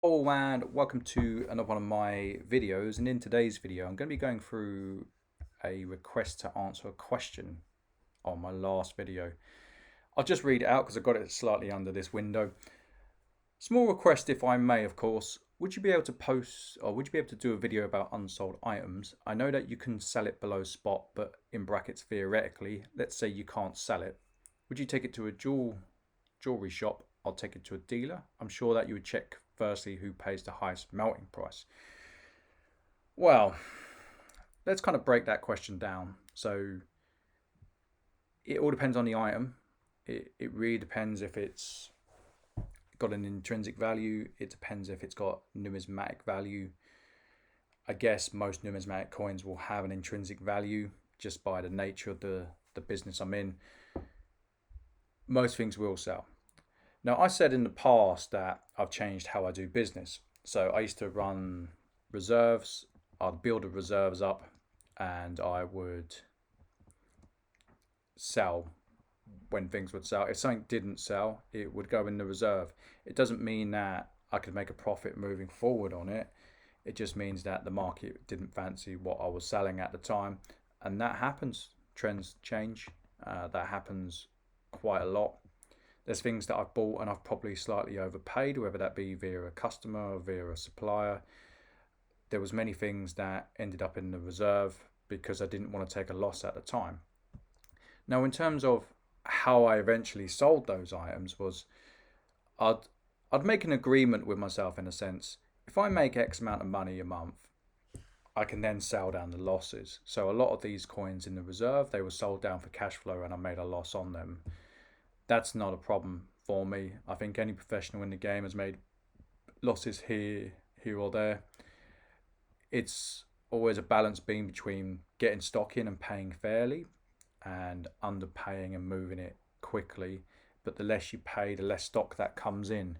Hello and welcome to another one of my videos, and in today's video I'm going to be going through a request to answer a question on my last video. I'll just read it out because I've got it slightly under this window. Small request, if I may, of course. Would you be able to post, or would you be able to do a video about unsold items? I know that you can sell it below spot, but in brackets theoretically, let's say you can't sell it. Would you take it to a jewelry shop? I'll take it to a dealer. I'm sure that you would check firstly who pays the highest melting price. Well, let's kind of break that question down. So it all depends on the item. It really depends if it's got an intrinsic value. It depends if it's got numismatic value. I guess most numismatic coins will have an intrinsic value just by the nature of the business I'm in. Most things will sell. Now, I said in the past that I've changed how I do business. So I used to run reserves. I'd build the reserves up and I would sell when things would sell. If something didn't sell, it would go in the reserve. It doesn't mean that I could make a profit moving forward on it. It just means that the market didn't fancy what I was selling at the time. And that happens. Trends change. That happens quite a lot. There's things that I've bought and I've probably slightly overpaid, whether that be via a customer or via a supplier. There was many things that ended up in the reserve because I didn't want to take a loss at the time. Now, in terms of how I eventually sold those items was I'd I'd make an agreement with myself in a sense. If I make X amount of money a month, I can then sell down the losses. So a lot of these coins in the reserve, they were sold down for cash flow and I made a loss on them. That's not a problem for me. I think any professional in the game has made losses here or there. It's always a balance being between getting stock in and paying fairly and underpaying and moving it quickly. But the less you pay, the less stock that comes in.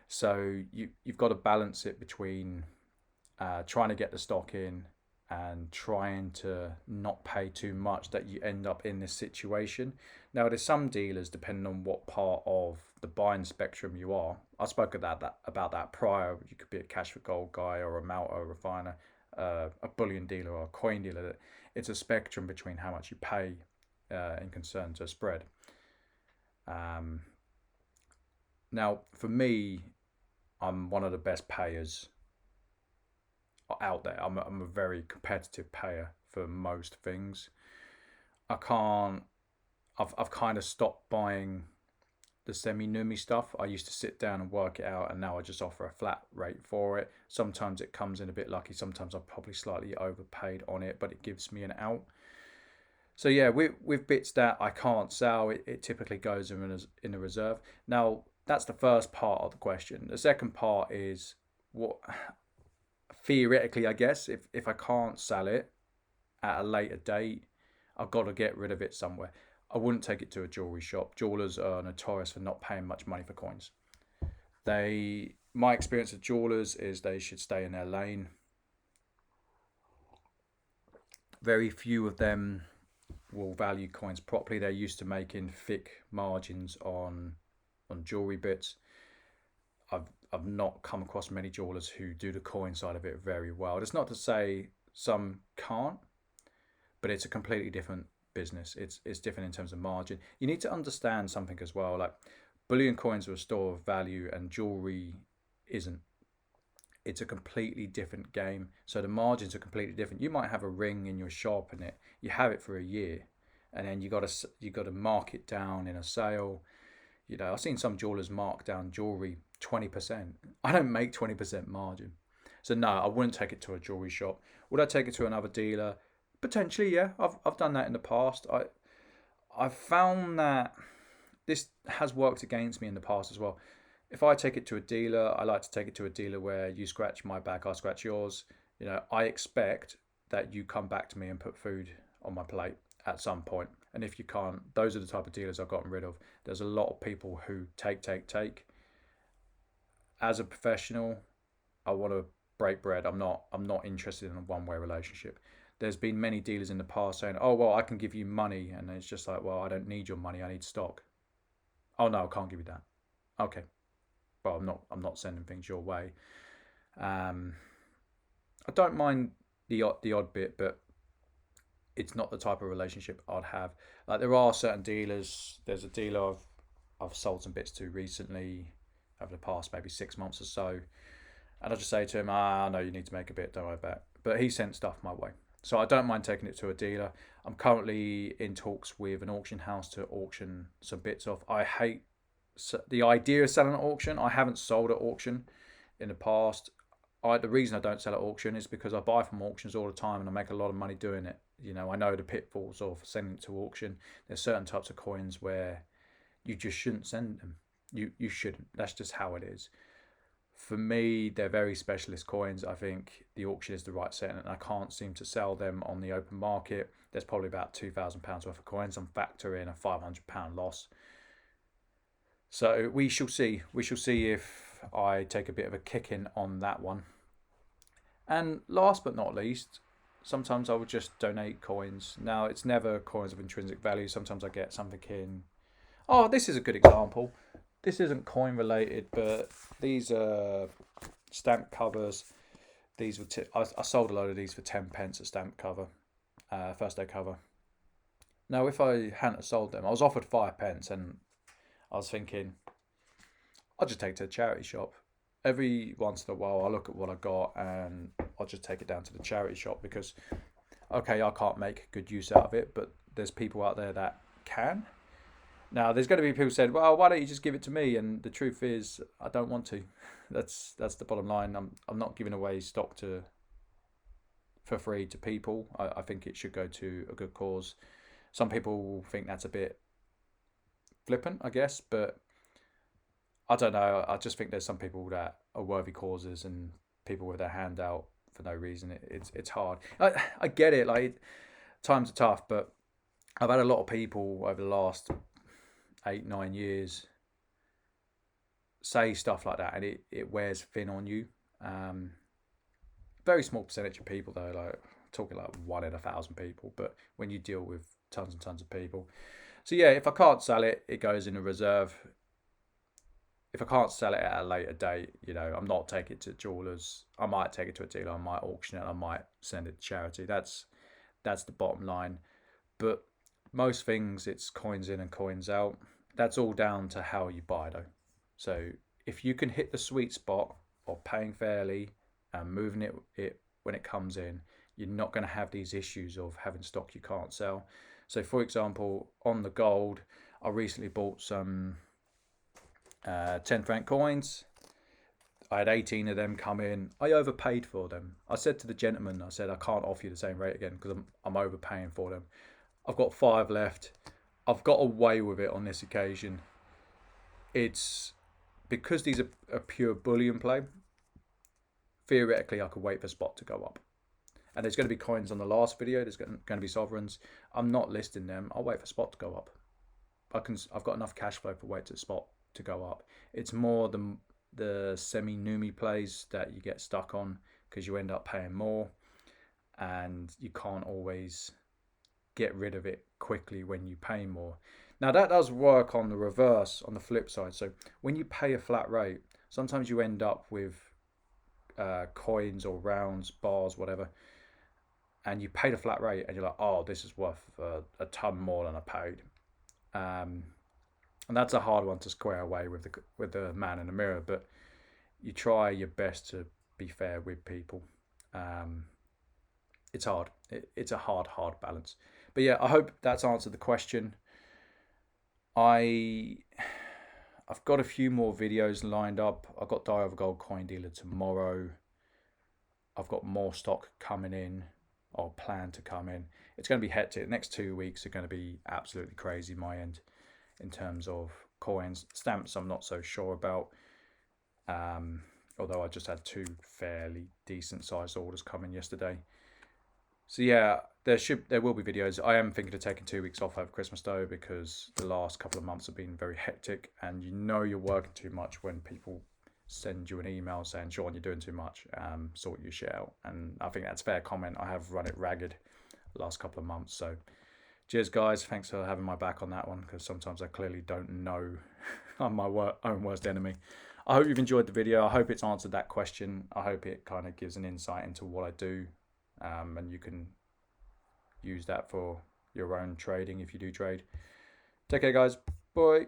So you've got to balance it between trying to get the stock in and trying to not pay too much that you end up in this situation. Now, there's some dealers, depending on what part of the buying spectrum you are. I spoke about that prior. You could be a cash for gold guy or a melt or a refiner, a bullion dealer or a coin dealer. It's a spectrum between how much you pay in concern to spread. Um, Now, for me, I'm one of the best payers out there. I'm a very competitive payer for most things. I can't. I've kind of stopped buying the semi-numi stuff. I used to sit down and work it out, and now I just offer a flat rate for it. Sometimes it comes in a bit lucky. Sometimes I've probably slightly overpaid on it, but it gives me an out. So yeah, with bits that I can't sell, it typically goes in a reserve. Now that's the first part of the question. The second part is what theoretically, I guess, if I can't sell it at a later date, I've got to get rid of it somewhere. I wouldn't take it to a jewelry shop. Jewelers are notorious for not paying much money for coins. My experience of jewelers is they should stay in their lane. Very few of them will value coins properly. They're used to making thick margins on jewelry bits. I've not come across many jewelers who do the coin side of it very well. It's not to say some can't, but it's a completely different business. It's different in terms of margin. You need to understand something as well. Like bullion coins are a store of value, and jewelry isn't. It's a completely different game. So the margins are completely different. You might have a ring in your shop, and you have it for a year, and then you got to mark it down in a sale. I've seen some jewelers mark down jewelry 20%. I don't make 20% margin. So no, I wouldn't take it to a jewelry shop. Would I take it to another dealer? Potentially, yeah. I've done that in the past. I've found that this has worked against me in the past as well. If I take it to a dealer, I like to take it to a dealer where you scratch my back, I scratch yours. I expect that you come back to me and put food on my plate at some point. And if you can't, those are the type of dealers I've gotten rid of. There's a lot of people who take. As a professional, I want to break bread. I'm not interested in a one-way relationship. There's been many dealers in the past saying, "Oh, well, I can give you money," and it's just like, "Well, I don't need your money. I need stock." "Oh no, I can't give you that." "Okay, well, I'm not sending things your way. I don't mind the odd bit, but it's not the type of relationship I'd have. Like there are certain dealers. There's a dealer I've sold some bits to recently over the past maybe 6 months or so, and I just say to him, no, you need to make a bit, don't worry about it. But he sent stuff my way. So I don't mind taking it to a dealer. I'm currently in talks with an auction house to auction some bits off. I hate the idea of selling at auction. I haven't sold at auction in the past. The reason I don't sell at auction is because I buy from auctions all the time and I make a lot of money doing it. I know the pitfalls of sending it to auction. There's certain types of coins where you just shouldn't send them. You shouldn't. That's just how it is. For me, they're very specialist coins. I think the auction is the right setting, and I can't seem to sell them on the open market. There's probably about £2,000 worth of coins. I'm factoring a £500 loss. So we shall see. We shall see if I take a bit of a kicking on that one. And last but not least, sometimes I would just donate coins. Now, it's never coins of intrinsic value. Sometimes I get something in. Oh, this is a good example. This isn't coin related, but these are stamp covers. These were I sold a load of these for 10 pence a stamp cover, first day cover. Now, if I hadn't sold them, I was offered 5 pence, and I was thinking, I'll just take it to a charity shop. Every once in a while, I look at what I got, and I'll just take it down to the charity shop because, okay, I can't make good use out of it, but there's people out there that can. Now, there's going to be people who said, well, why don't you just give it to me? And the truth is, I don't want to. That's the bottom line. I'm not giving away stock for free to people. I think it should go to a good cause. Some people think that's a bit flippant, I guess, but I don't know. I just think there's some people that are worthy causes and people with their hand out for no reason. It's hard. I get it. Like, times are tough, but I've had a lot of people over the last 8-9 years say stuff like that, and it wears thin on you. Very small percentage of people though, like talking like 1 in 1,000 people, but when you deal with tons and tons of people. So yeah, if I can't sell it, it goes in a reserve. If I can't sell it at a later date, I'm not taking it to jewelers. I might take it to a dealer, I might auction it, I might send it to charity. That's the bottom line. But most things, it's coins in and coins out. That's all down to how you buy though. So if you can hit the sweet spot of paying fairly and moving it when it comes in, you're not going to have these issues of having stock you can't sell. So for example, on the gold, I recently bought some 10 franc coins. I had 18 of them come in. I overpaid for them. I said to the gentleman, I said, I can't offer you the same rate again because I'm overpaying for them. I've got 5 left. I've got away with it on this occasion. It's because these are a pure bullion play. Theoretically, I could wait for spot to go up. And there's going to be coins on the last video. There's going to be sovereigns. I'm not listing them. I'll wait for spot to go up. I've got enough cash flow for wait to spot to go up. It's more the semi-numi plays that you get stuck on because you end up paying more, and you can't always get rid of it quickly when you pay more. Now that does work on the reverse, on the flip side. So when you pay a flat rate, sometimes you end up with coins or rounds, bars, whatever, and you paid a flat rate and you're like, oh, this is worth a ton more than I paid. And that's a hard one to square away with the man in the mirror, but you try your best to be fair with people. It's hard. It's a hard balance. But yeah, I hope that's answered the question. I've got a few more videos lined up. I've got Die of a Gold Coin Dealer tomorrow. I've got more stock coming in, or plan to come in. It's going to be hectic. The next 2 weeks are going to be absolutely crazy my end in terms of coins. Stamps I'm not so sure about. Although I just had 2 fairly decent sized orders come in yesterday. So yeah, there will be videos. I am thinking of taking 2 weeks off over Christmas though, because the last couple of months have been very hectic, and you're working too much when people send you an email saying, Sean, you're doing too much, sort your shit out. And I think that's a fair comment. I have run it ragged the last couple of months. So cheers guys, thanks for having my back on that one, because sometimes I clearly don't know. I'm my own worst enemy. I hope you've enjoyed the video. I hope it's answered that question. I hope it kind of gives an insight into what I do, and you can use that for your own trading if you do trade. Take care, guys. Bye.